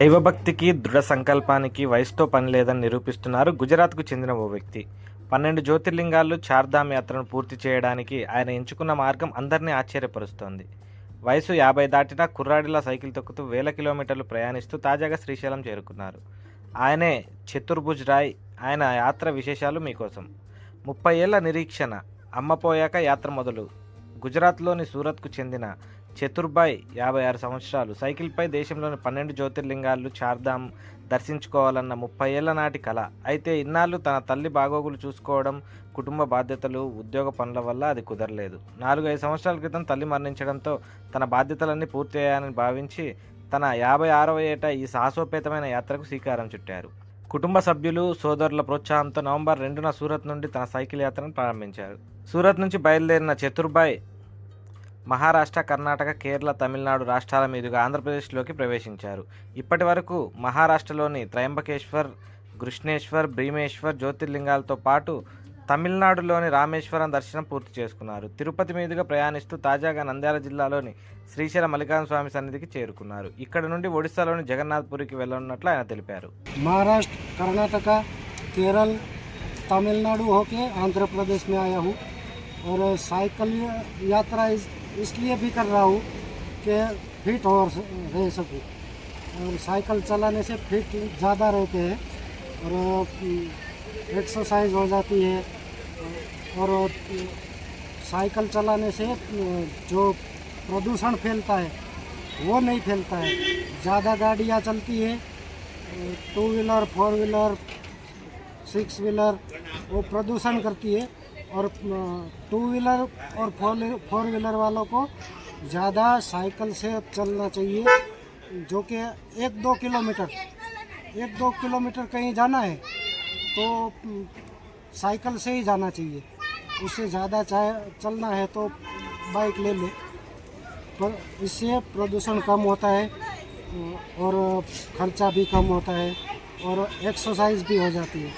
దైవభక్తికి, దృఢ సంకల్పానికి వయసుతో పని లేదని నిరూపిస్తున్నారు గుజరాత్కు చెందిన ఓ వ్యక్తి. 12 జ్యోతిర్లింగాలు చార్ధామ్ యాత్రను పూర్తి చేయడానికి ఆయన ఎంచుకున్న మార్గం అందరినీ ఆశ్చర్యపరుస్తోంది. వయసు 50 దాటినా కుర్రాడిలా సైకిల్ తొక్కుతూ వేల కిలోమీటర్లు ప్రయాణిస్తూ తాజాగా శ్రీశైలం చేరుకున్నారు. ఆయనే చతుర్భుజ్ రాయ్. ఆయన యాత్ర విశేషాలు మీకోసం. 30 ఏళ్ల నిరీక్షణ, అమ్మపోయాక యాత్ర మొదలు. గుజరాత్లోని సూరత్కు చెందిన చతుర్భాయ్ 56 సంవత్సరాలు. సైకిల్పై దేశంలోని 12 జ్యోతిర్లింగాలు చార్ధామ్ దర్శించుకోవాలన్న 30 ఏళ్ల నాటి కల. అయితే ఇన్నాళ్ళు తన తల్లి బాగోగులు చూసుకోవడం, కుటుంబ బాధ్యతలు, ఉద్యోగ పనుల వల్ల అది కుదరలేదు. 4-5 సంవత్సరాల క్రితం తల్లి మరణించడంతో తన బాధ్యతలన్నీ పూర్తయ్యాయని భావించి తన 56వ ఏట ఈ సాహసోపేతమైన యాత్రకు శ్రీకారం చుట్టారు. కుటుంబ సభ్యులు, సోదరుల ప్రోత్సాహంతో నవంబర్ 2న సూరత్ నుండి తన సైకిల్ యాత్రను ప్రారంభించారు. సూరత్ నుంచి బయలుదేరిన చతుర్భాయ్ మహారాష్ట్ర, కర్ణాటక, కేరళ, తమిళనాడు రాష్ట్రాల మీదుగా ఆంధ్రప్రదేశ్లోకి ప్రవేశించారు. ఇప్పటి వరకు మహారాష్ట్రలోని త్రయంబకేశ్వర్, కృష్ణేశ్వర్, భీమేశ్వర్ జ్యోతిర్లింగాలతో పాటు తమిళనాడులోని రామేశ్వరం దర్శనం పూర్తి చేసుకున్నారు. తిరుపతి మీదుగా ప్రయాణిస్తూ తాజాగా నంద్యాల జిల్లాలోని శ్రీశైల మల్లికార్జున స్వామి సన్నిధికి చేరుకున్నారు. ఇక్కడ నుండి ఒడిశాలోని జగన్నాథ్పురికి వెళ్ళనున్నట్లు ఆయన తెలిపారు. महाराष्ट्र, कर्नाटका, केरल, तमिलनाडु होके आंध्र प्रदेश में आया हूँ और साइकिल यात्रा इसलिए भी कर रहा हूँ कि फिट और रह सकूँ। और साइकिल चलाने से फिट ज़्यादा रहते हैं और एक्सरसाइज हो जाती है और साइकिल चलाने से जो प्रदूषण फैलता है वो नहीं फैलता है। ज़्यादा गाड़ियाँ चलती है, 2 व्हीलर, 4 व्हीलर, 6 व्हीलर, वो प्रदूषण करती है और 2 व्हीलर और 4 व्हीलर वालों को ज़्यादा साइकिल से चलना चाहिए। जो कि 1-2 किलोमीटर कहीं जाना है तो साइकिल से ही जाना चाहिए। उससे ज़्यादा चलना है तो बाइक ले ले, पर इससे प्रदूषण कम होता है और खर्चा भी कम होता है और एक्सरसाइज भी हो जाती है।